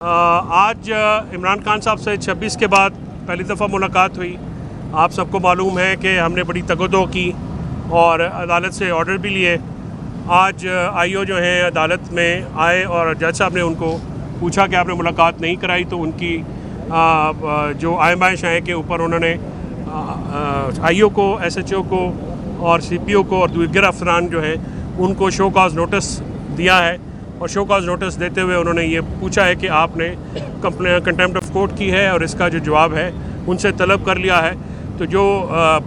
आज इमरान खान साहब से 26 के बाद पहली दफ़ा मुलाकात हुई। आप सबको मालूम है कि हमने बड़ी तगदो की और अदालत से ऑर्डर भी लिए। आज आईओ जो हैं अदालत में आए और जज साहब ने उनको पूछा कि आपने मुलाकात नहीं कराई, तो उनकी जो आयमाइश है के ऊपर उन्होंने आईओ को, एसएचओ को और सीपीओ को और दीगर अफसरान जो हैं उनको शो कॉज नोटिस दिया है। और शो कॉज नोटिस देते हुए उन्होंने ये पूछा है कि आपने कंटेम्प्ट ऑफ कोर्ट की है और इसका जो जवाब है उनसे तलब कर लिया है। तो जो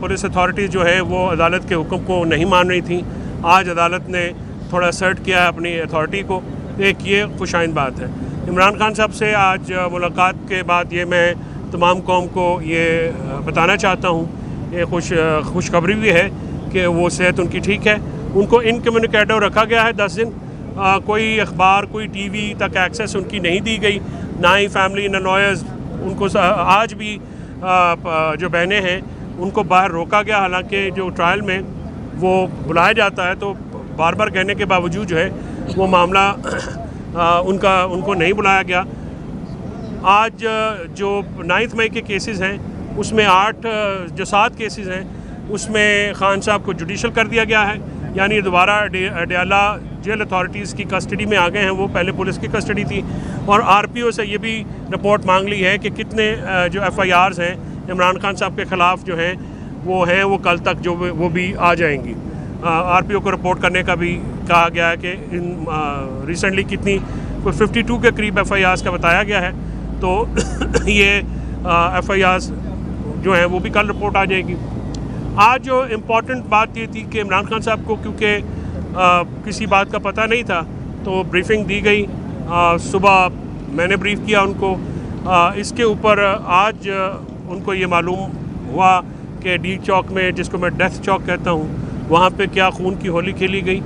पुलिस अथॉरिटीज़ जो है वो अदालत के हुक्म को नहीं मान रही थी, आज अदालत ने थोड़ा असर्ट किया है अपनी अथॉरिटी को। एक ये खुशाइन बात है। इमरान खान साहब से आज मुलाकात के बाद ये मैं तमाम कौम को ये बताना चाहता हूँ, ये खुशखबरी भी है कि वो सेहत उनकी ठीक है। उनको इनकम्युनिकेटो रखा गया है 10 दिन। कोई अखबार, कोई टीवी तक एक्सेस उनकी नहीं दी गई, ना ही फैमिली, ना लॉयर्स। उनको आज भी जो बहनें हैं उनको बाहर रोका गया, हालांकि जो ट्रायल में वो बुलाया जाता है तो बार बार कहने के बावजूद जो है वो मामला उनको नहीं बुलाया गया। आज जो 9 मई के केसेस हैं उसमें 7 केसेस हैं उसमें खान साहब को जुडिशल कर दिया गया है, यानी दोबारा अडयाला जेल अथॉरिटीज़ की कस्टडी में आ गए हैं। वो पहले पुलिस की कस्टडी थी। और आरपीओ से ये भी रिपोर्ट मांग ली है कि कितने जो एफआईआर्स हैं इमरान खान साहब के ख़िलाफ़ जो हैं वो कल तक जो वो भी आ जाएंगी। आरपीओ को रिपोर्ट करने का भी कहा गया है कि रिसेंटली कितनी कोई 52 के करीब एफआईआर्स का बताया गया है। तो ये एफआईआर्स जो हैं वो भी कल रिपोर्ट आ जाएगी। आज जो इम्पॉर्टेंट बात ये थी कि इमरान खान साहब को क्योंकि किसी बात का पता नहीं था तो ब्रीफिंग दी गई। सुबह मैंने ब्रीफ किया उनको। इसके ऊपर आज उनको ये मालूम हुआ कि डी चौक में, जिसको मैं डेथ चौक कहता हूँ, वहाँ पे क्या खून की होली खेली गई।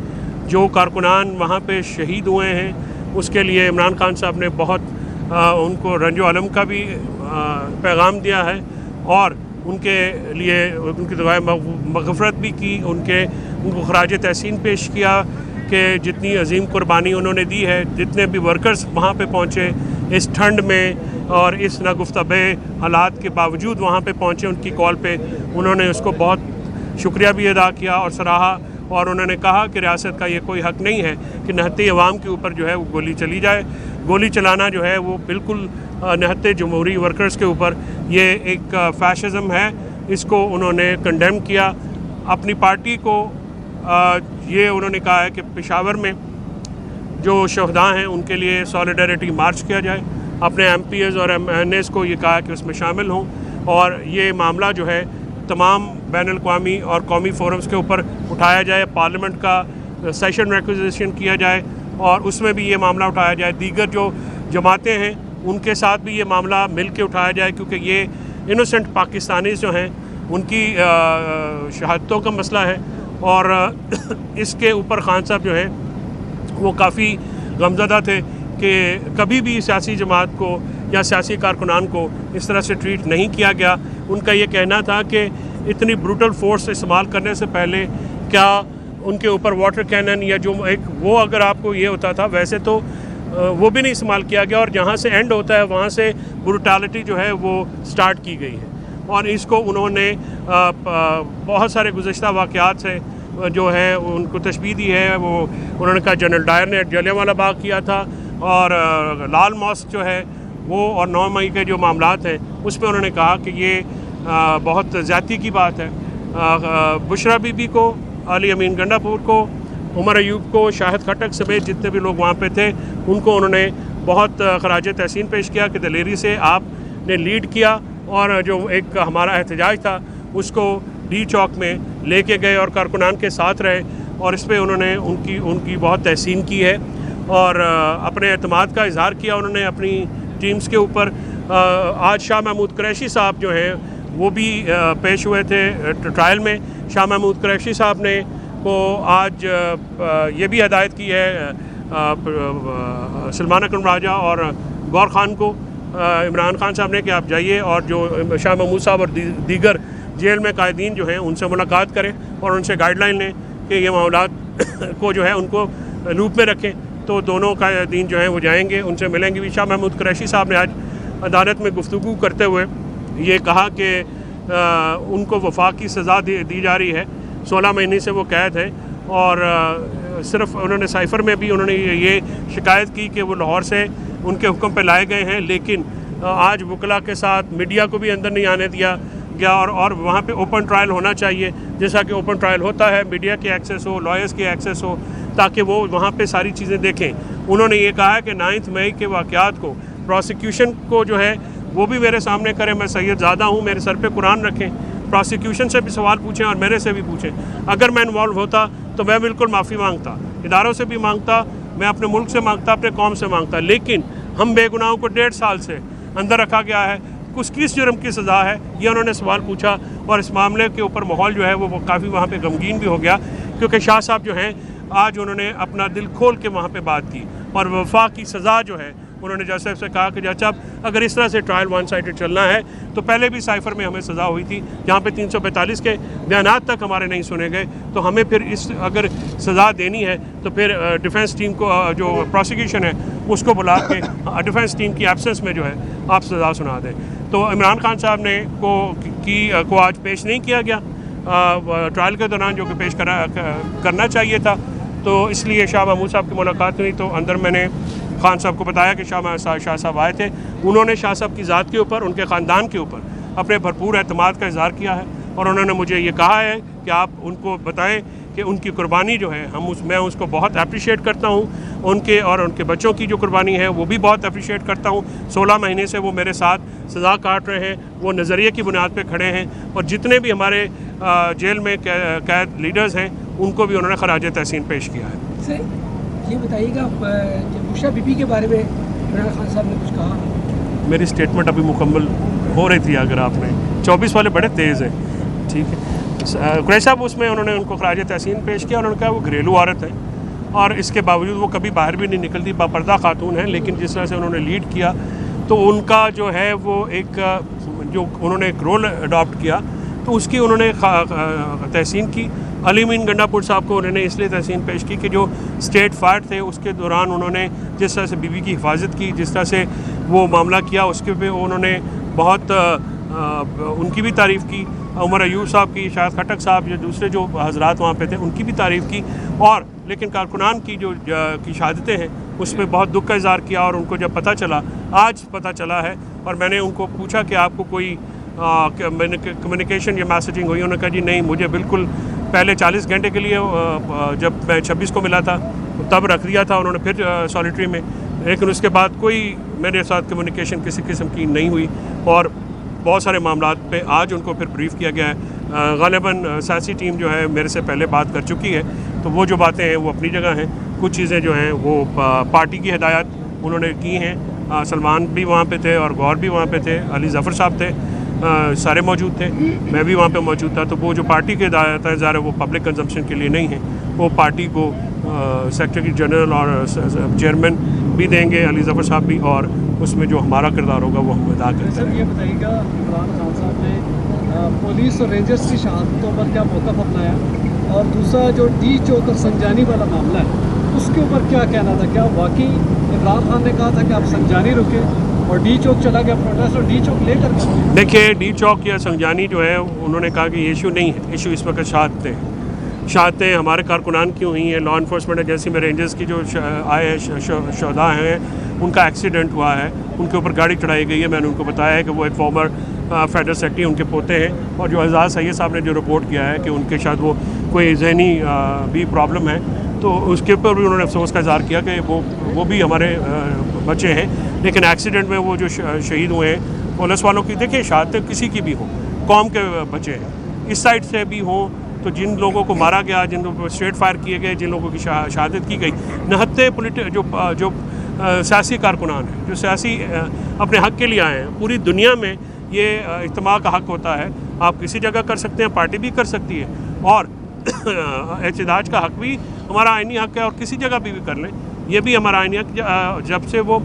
जो कारकुनान वहाँ पे शहीद हुए हैं उसके लिए इमरान खान साहब ने बहुत उनको रंजो अलम का भी पैगाम दिया है और उनके लिए उनकी दुआएं मग़फ़रत भी की, उनको खराज तहसीन पेश किया कि जितनी अजीम कुर्बानी उन्होंने दी है। जितने भी वर्कर्स वहाँ पे पहुँचे इस ठंड में और इस नागुफ्ताबे हालात के बावजूद वहाँ पे पहुँचे, उनकी कॉल पे उन्होंने उसको बहुत शुक्रिया भी अदा किया और सराहा। और उन्होंने कहा कि रियासत का ये कोई हक़ नहीं है कि निहत्ते अवाम के ऊपर जो है वो गोली चली जाए। गोली चलाना जो है वो बिल्कुल निहत्ते जमहूरी वर्कर्स के ऊपर ये एक फैशिज़म है। इसको उन्होंने कंडेम किया। अपनी पार्टी को ये उन्होंने कहा है कि पेशावर में जो शहदा हैं उनके लिए सॉलिडारिटी मार्च किया जाए। अपने एमपीएस और एमएनएस को ये कहा कि उसमें शामिल हों और ये मामला जो है तमाम बैनुल-अक़वामी और कौमी फोरम्स के ऊपर उठाया जाए। पार्लियामेंट का सेशन रिक्विजिशन किया जाए और उसमें भी ये मामला उठाया जाए। दीगर जो जमातें हैं उनके साथ भी ये मामला मिल के उठाया जाए, क्योंकि ये इनोसेंट पाकिस्तानीज़ जो हैं उनकी शहादतों का मसला है। और इसके ऊपर खान साहब जो हैं वो काफ़ी गमज़दा थे कि कभी भी सियासी जमात को या सियासी कारकुनान को इस तरह से ट्रीट नहीं किया गया। उनका ये कहना था कि इतनी ब्रूटल फोर्स इस्तेमाल करने से पहले क्या उनके ऊपर वाटर कैनन या जो एक वो अगर आपको ये होता था, वैसे तो वो भी नहीं इस्तेमाल किया गया और जहाँ से एंड होता है वहाँ से ब्रूटैलिटी जो है वो स्टार्ट की गई है। और इसको उन्होंने बहुत सारे गुज़श्ता वाक़यात से जो है उनको तशबीह दी है। वो उन्होंने कहा जनरल डायर ने जलियांवाला बाग किया था और लाल मॉस्क जो है वो, और 9 मई के जो मामलात हैं उस पर उन्होंने कहा कि ये बहुत ज़्यादती की बात है। बुशरा बीबी को, अली अमीन गंडापुर को, उमर अयूब को, शाहिद खटक समेत जितने भी लोग वहाँ पे थे उनको उन्होंने बहुत खराज तहसीन पेश किया कि दिलेरी से आपने लीड किया और जो एक हमारा एहतजाज था उसको डी चौक में लेके गए और कारकुनान के साथ रहे। और इस पर उन्होंने उनकी बहुत तहसीन की है और अपने एतमाद का इजहार किया उन्होंने अपनी टीम्स के ऊपर। आज शाह महमूद कुरैशी साहब जो हैं वो भी पेश हुए थे ट्रायल में। शाह महमूद कुरैशी साहब ने को आज ये भी हदायत की है सलमान अकरम राजा और गौर खान को, इमरान खान साहब ने, कि आप जाइए और जो शाह महमूद साहब और दीगर जेल में कायदीन जो हैं उनसे मुलाकात करें और उनसे गाइडलाइन लें कि ये मामलात को जो है उनको लूप में रखें। तो दोनों का दिन जो है वो जाएंगे, उनसे मिलेंगे भी। शाह महमूद कुरैशी साहब ने आज अदालत में गुफ्तगू करते हुए ये कहा कि उनको वफाक की सज़ा दी जा रही है, 16 महीने से वो कैद है। और सिर्फ उन्होंने साइफ़र में भी उन्होंने ये शिकायत की कि वो लाहौर से उनके हुक्म पे लाए गए हैं, लेकिन आज वकला के साथ मीडिया को भी अंदर नहीं आने दिया गया। और वहाँ पे ओपन ट्रायल होना चाहिए, जैसा कि ओपन ट्रायल होता है, मीडिया की एक्सेस हो, लॉयर्स की एक्सेस हो, ताकि वो वहाँ पे सारी चीज़ें देखें। उन्होंने ये कहा है कि 9 मई के वाक़यात को प्रोसिक्यूशन को जो है वो भी मेरे सामने करें, मैं सैयद ज़्यादा हूँ, मेरे सर पे कुरान रखें, प्रोसिक्यूशन से भी सवाल पूछें और मेरे से भी पूछें। अगर मैं इन्वॉल्व होता तो मैं बिल्कुल माफ़ी मांगता, इदारों से भी मांगता, मैं अपने मुल्क से मांगता, अपने कौम से मांगता। लेकिन हम बेगुनाहों को 1.5 साल से अंदर रखा गया है, किस जुर्म की सज़ा है, ये उन्होंने सवाल पूछा। और इस मामले के ऊपर माहौल जो है वो काफ़ी वहाँ पे गमगीन भी हो गया, क्योंकि शाह साहब जो हैं आज उन्होंने अपना दिल खोल के वहाँ पे बात की। और वफा की सज़ा जो है उन्होंने जज साहब से कहा कि जज साहब अगर इस तरह से ट्रायल वन साइडेड चलना है तो पहले भी साइफ़र में हमें सज़ा हुई थी, जहाँ पे 345 के बयानात तक हमारे नहीं सुने गए, तो हमें फिर इस अगर सज़ा देनी है तो फिर डिफेंस टीम को जो प्रोसिक्यूशन है उसको बुला के डिफेंस टीम की एब्सेंस में जो है आप सज़ा सुना दें। तो इमरान खान साहब ने को आज पेश नहीं किया गया ट्रायल के दौरान, जो कि पेश करना चाहिए था। तो इसलिए शाह महमूद साहब की मुलाकात हुई, तो अंदर मैंने खान साहब को बताया कि शाह साहब आए थे। उन्होंने शाह साहब की ज़ात के ऊपर, उनके ख़ानदान के ऊपर अपने भरपूर एतमाद का इज़हार किया है। और उन्होंने मुझे ये कहा है कि आप उनको बताएं कि उनकी कुर्बानी जो है मैं उसको बहुत अप्रिशिएट करता हूँ। उनके और उनके बच्चों की जो कुर्बानी है वो भी बहुत अप्रिशिएट करता हूँ। 16 महीने से वो मेरे साथ सज़ा काट रहे हैं, वो नज़रिए की बुनियाद पे खड़े हैं। और जितने भी हमारे जेल में कैद लीडर्स हैं उनको भी उन्होंने खराज तहसीन पेश किया है। सर ये बताइएगा, बुशरा बीबी के बारे में इमरान खान साहब ने कुछ कहा? मेरी स्टेटमेंट अभी मुकम्मल हो रही थी, अगर आपने 24 वाले बड़े तेज़ हैं, ठीक है। कुरैशी साहब उसमें उन्होंने उनको खराज तहसीन पेश किया। उन्होंने कहा वो घरेलू औरत है और इसके बावजूद वो कभी बाहर भी नहीं निकलती, बापर्दा खातून है, लेकिन जिस तरह से उन्होंने लीड किया तो उनका जो है वो एक जो उन्होंने एक रोल अडॉप्ट किया तो उसकी उन्होंने तहसीन की। अलीमीन गंडापुर साहब को उन्होंने इसलिए तहसीन पेश की कि जो स्टेट फायर थे उसके दौरान उन्होंने जिस तरह से बीवी की हिफाजत की, जिस तरह से वो मामला किया, उसके पे उन्होंने बहुत उनकी भी तारीफ़ की। उमर अयूब साहब की, शायद खटक साहब, जो दूसरे जो हजरात वहाँ पे थे उनकी भी तारीफ़ की। और लेकिन कारकुनान की जो की शहादतें हैं उसमें बहुत दुख का इज़हार किया। और उनको जब पता चला, आज पता चला है, और मैंने उनको पूछा कि आपको कोई कम्युनिकेशन या मैसेजिंग हुई? उन्होंने कहा जी नहीं, मुझे बिल्कुल पहले 40 घंटे के लिए जब मैं 26 को मिला था तब रख दिया था उन्होंने फिर सॉलिटरी में, लेकिन उसके बाद कोई मेरे साथ कम्युनिकेशन किसी किस्म की नहीं हुई। और बहुत सारे मामलात पे आज उनको फिर ब्रीफ़ किया गया है। ग़ालिबन सियासी टीम जो है मेरे से पहले बात कर चुकी है, तो वो जो बातें हैं वो अपनी जगह हैं। कुछ चीज़ें जो हैं वो पार्टी की हिदायत उन्होंने की हैं। सलमान भी वहाँ पे थे और गौर भी वहाँ पे थे, अली ज़फ़र साहब थे, सारे मौजूद थे, मैं भी वहाँ पे मौजूद था। तो वो जो पार्टी के हिदायत है ज़ाहिर वो पब्लिक कंजम्पशन के लिए नहीं है, वो पार्टी को सेक्रेटरी जनरल और चेयरमैन भी देंगे, अली ज़फ़र साहब भी, और उसमें जो हमारा किरदार होगा वो हम अदा करते हैं। सर ये बताइएगा, इमरान खान साहब ने पुलिस और रेंजर्स की शहादतों पर क्या मौक़िफ़ अपनाया, और दूसरा जो डी चौक और संजानी वाला मामला है उसके ऊपर क्या कहना था? क्या वाकई इमरान खान ने कहा था कि आप संजानी रुके और डी चौक चला गया प्रोटेस्ट और डी चौक लेकर? देखिए, डी चौक या संजानी जो है उन्होंने कहा कि ये इशू नहीं है, इशू इस वक्त शहादतें हैं। शहादतें हमारे कारकुनान की हुई हैं, लॉ इन्फोर्समेंट एजेंसी में रेंजर्स की जो आए हैं शहदा हैं, उनका एक्सीडेंट हुआ है, उनके ऊपर गाड़ी चढ़ाई गई है। मैंने उनको बताया है कि वो एक फॉर्मर फेडरल सेक्रेटरी उनके पोते हैं, और जो एजाज़ सैयद साहब ने जो रिपोर्ट किया है कि उनके शायद वो कोई जहनी भी प्रॉब्लम है, तो उसके ऊपर भी उन्होंने अफसोस का इज़हार किया कि वो भी हमारे बच्चे हैं। लेकिन एक्सीडेंट में वो जो शहीद हुए हैं पुलिस वालों की, देखिए शहादत किसी की भी हो, कौम के बच्चे हैं, इस साइड से भी हों, तो जिन लोगों को मारा गया, जिन लोगों को स्ट्रेट फायर किए गए, जिन लोगों की शहादत की गई, नहत्ते जो सियासी कारकुनान हैं, जो सियासी अपने हक़ के लिए आए हैं। पूरी दुनिया में ये इज्तिमा का हक़ होता है, आप किसी जगह कर सकते हैं, पार्टी भी कर सकती है, और एहतजाज का हक़ भी हमारा आइनी हक़ है, और किसी जगह भी कर लें, ये भी हमारा आइनी हक़, जब से वो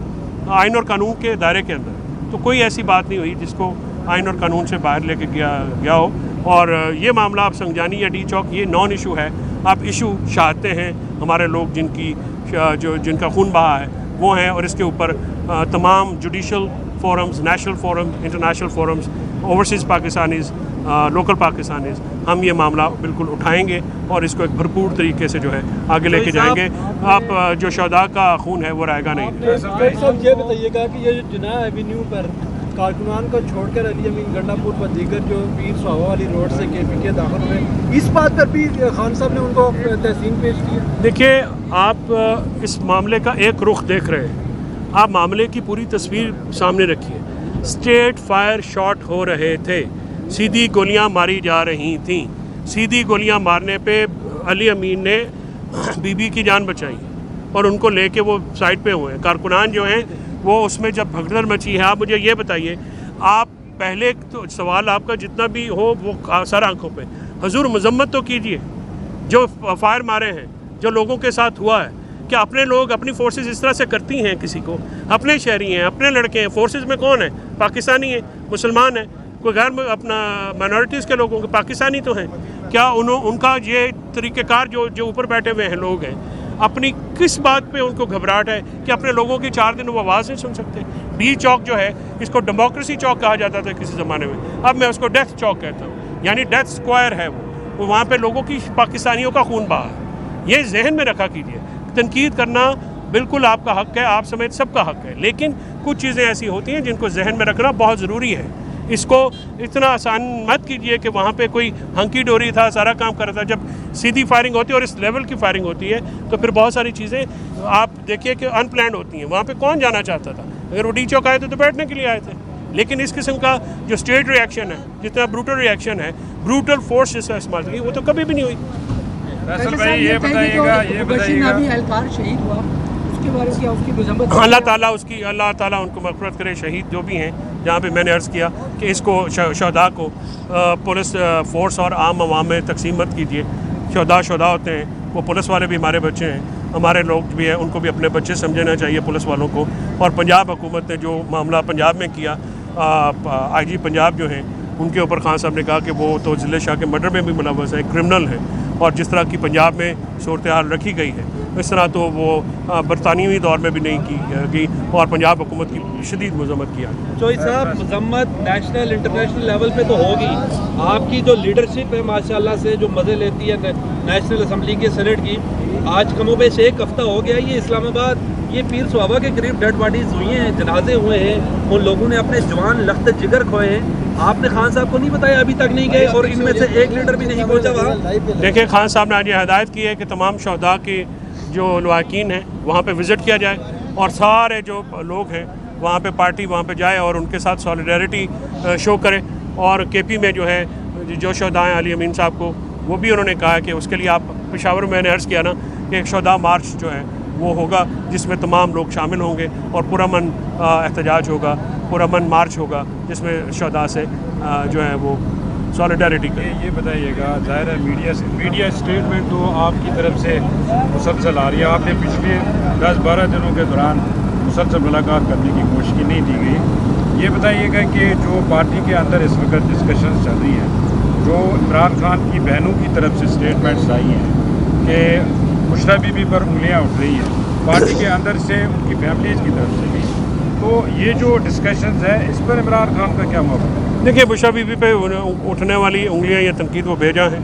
आइन और कानून के दायरे के अंदर। तो कोई ऐसी बात नहीं हुई जिसको आइन और कानून से बाहर लेके गया हो। और ये मामला आप संजानी या डी चौक, ये नॉन इशू है। आप इशू चाहते हैं हमारे लोग जिनकी जो जिनका खून बहा है वो हैं, और इसके ऊपर तमाम judicial forums, national forum, international forums, overseas Pakistanis, local Pakistanis, हम ये मामला बिल्कुल उठाएंगे और इसको एक भरपूर तरीके से जो है आगे लेके जाएंगे। आप जो शहदा का खून है वो रहेगा नहीं। साहब ये बताइएगा कि ये जिना एवेन्यू पर कारकुनान को छोड़कर अली अमीन गंडापुर पर दीगर जो पीर सुहावा वाली रोड से KPK दाखिल हुए, इस बात पर भी खान साहब ने उनको तहसीन पेश किया। देखिए, आप इस मामले का एक रुख देख रहे हैं, आप मामले की पूरी तस्वीर सामने रखिए। स्ट्रेट फायर शॉट हो रहे थे, सीधी गोलियां मारी जा रही थीं। सीधी गोलियां मारने पे अली अमीन ने बीबी की जान बचाई और उनको लेके वो साइड पे हुए हैं। कारकुनान जो हैं वो उसमें जब भगदड़ मची है। आप मुझे ये बताइए, आप पहले तो सवाल आपका जितना भी हो वो सर आंखों पे, हुजूर मजम्मत तो कीजिए जो फायर मारे हैं, जो लोगों के साथ हुआ है। क्या अपने लोग अपनी फोर्सेस इस तरह से करती हैं किसी को? अपने शहरी हैं, अपने लड़के हैं, फोर्सेस में कौन है? पाकिस्तानी है, मुसलमान है, कोई गैर अपना माइनॉरिटीज़ के लोगों के पाकिस्तानी तो हैं। क्या उनका ये तरीक़ेकार जो ऊपर बैठे हुए हैं लोग हैं, अपनी किस बात पे उनको घबराहट है कि अपने लोगों की 4 दिन वो आवाज़ नहीं सुन सकते? डी चौक जो है, इसको डेमोक्रेसी चौक कहा जाता था किसी ज़माने में, अब मैं उसको डेथ चौक कहता हूँ, यानी डेथ स्क्वायर है वो वहाँ पे लोगों की, पाकिस्तानियों का खून बहा है। ये जहन में रखा कीजिए। तनकीद करना बिल्कुल आपका हक़ है, आप समेत सबका हक़ है, लेकिन कुछ चीज़ें ऐसी होती हैं जिनको जहन में रखना बहुत ज़रूरी है। इसको इतना आसान मत कीजिए कि वहाँ पे कोई हंकी डोरी था, सारा काम कर रहा था। जब सीधी फायरिंग होती है और इस लेवल की फायरिंग होती है तो फिर बहुत सारी चीज़ें आप देखिए कि अनप्लान्ड होती हैं। वहाँ पे कौन जाना चाहता था? अगर वो डी चौक आए थे तो बैठने के लिए आए थे। लेकिन इस किस्म का जो स्टेट रिएक्शन है, जितना ब्रूटल रिएक्शन है, ब्रूटल फोर्स जिसका इस्तेमाल की, वो तो कभी भी नहीं हुई। भाई ये बताइएगा, एहलकार शहीद हुआ, उसके बारे में क्या उसकी मजम्मत? अल्लाह ताला उनको मग़फ़िरत करे, शहीद जो भी हैं। जहाँ पे मैंने अर्ज़ किया कि इसको शहदा को पुलिस फोर्स और आम आवाम में तकसीम मत कीजिए। शहदा होते हैं, वो पुलिस वाले भी हमारे बच्चे हैं, हमारे लोग भी हैं, उनको भी अपने बच्चे समझना चाहिए पुलिस वालों को। और पंजाब हुकूमत ने जो मामला पंजाब में किया, IG पंजाब जो हैं उनके ऊपर खान साहब ने कहा कि वो तो ज़िले शाह के मर्डर में भी मुलव्वस हैं, क्रिमिनल हैं, और जिस तरह की पंजाब में सूरत हाल रखी गई है इस तरह तो वो बरतानवी दौर में भी नहीं की गई, और पंजाब हुकूमत की शदीद मजम्मत किया। चौधरी साहब, मजम्मत नेशनल इंटरनेशनल लेवल पे तो होगी, आपकी जो लीडरशिप है माशाल्लाह से जो मज़े लेती है नेशनल असम्बली के सेनेट की, आज कमोबेश 1 हफ्ता हो गया ये इस्लामाबाद, ये पीर सुहावा के करीब डेड बॉडीज़ हुई हैं, जनाजे हुए हैं, उन लोगों ने अपने जवान लख्त जिगर खोए हैं। आपने खान साहब को नहीं बताया? अभी तक नहीं गए और इनमें से एक लीडर भी नहीं पहुंचा वहाँ। देखिए, खान साहब ने आज ये हदायत की है कि तमाम शहदा के जो लवाकिन हैं वहाँ पे विज़िट किया जाए, और सारे जो लोग हैं वहाँ पे पार्टी वहाँ पे जाए और उनके साथ सॉलिडारिटी शो करे। और KP में जो है जो शहदा हैं अली अमीन साहब को, वो भी उन्होंने कहा है कि उसके लिए आप पेशावर में मैंने अर्ज़ किया ना कि एक शहदा मार्च जो है वो होगा जिसमें तमाम लोग शामिल होंगे और पुरअमन एहतजाज होगा, पुरअमन मार्च होगा जिसमें शहदा से जो है वो सॉलिडारिटी करें। ये बताइएगा, ज़ाहिर है मीडिया स्टेटमेंट तो आपकी तरफ से मुसलसल आ रही है, आपने पिछले 10-12 दिनों के दौरान मुसलसल मुलाकात करने की कोशिश नहीं की गई। ये बताइएगा कि जो पार्टी के अंदर इस वक्त डिस्कशन चल रही हैं, जो इमरान खान की बहनों की तरफ से स्टेटमेंट्स आई हैं कि बुशरा बीबी पर उंगलियां उठ रही हैं, पार्टी के अंदर से उनकी फैमिलीज़ की तरफ से भी, तो ये जो डिस्कशंस है इस पर इमरान खान का क्या मौक़िफ़ है? देखिए, बुशरा बीबी पे उठने वाली उंगलियां या तनकीद वो भेजा है।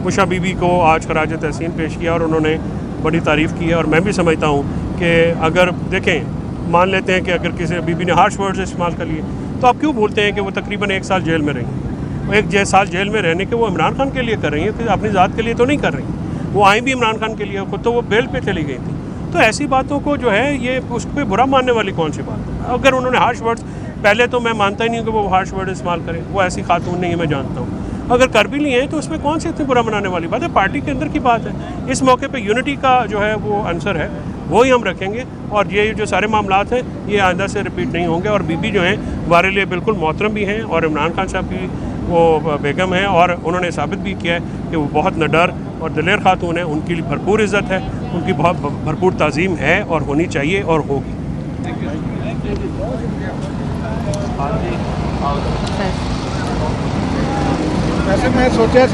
बुशरा बीबी को आज खराज तहसीन पेश किया और उन्होंने बड़ी तारीफ़ की है, और मैं भी समझता हूँ कि अगर देखें, मान लेते हैं कि अगर किसी बीबी ने हार्श वर्ड्स इस्तेमाल कर लिए तो आप क्यों बोलते हैं कि वो तकरीबन 1 साल जेल में रही? वो 1 साल जेल में रहने के वो इमरान खान के लिए कर रही हैं, अपनी ज़ात के लिए तो नहीं कर रही। वो आई भी इमरान खान के लिए, खुद तो वो बेल पे चली गई थी। तो ऐसी बातों को जो है ये उस पर बुरा मानने वाली कौन सी बात है? अगर उन्होंने हार्श वर्ड्स, पहले तो मैं मानता ही नहीं कि वो हार्श वर्ड इस्तेमाल करें, वो ऐसी खातून नहीं है, मैं जानता हूँ। अगर कर भी लिए हैं तो उसमें कौन सी इतनी बुरा मनाने वाली बात है? पार्टी के अंदर की बात है। इस मौके पे यूनिटी का जो है वो आंसर है, वही हम रखेंगे, और ये जो सारे मामलात हैं ये आइंदा से रिपीट नहीं होंगे। और बीबी जो हैं हमारे लिए बिल्कुल मोहतरम भी हैं, और इमरान खान साहब की वो बेगम हैं, और उन्होंने साबित भी किया है कि वो बहुत निडर और दिलेर खातून है। उनकी भरपूर इज़्ज़त है, उनकी बहुत भरपूर ताज़ीम है और होनी चाहिए और होगी। वैसे मैं सोचा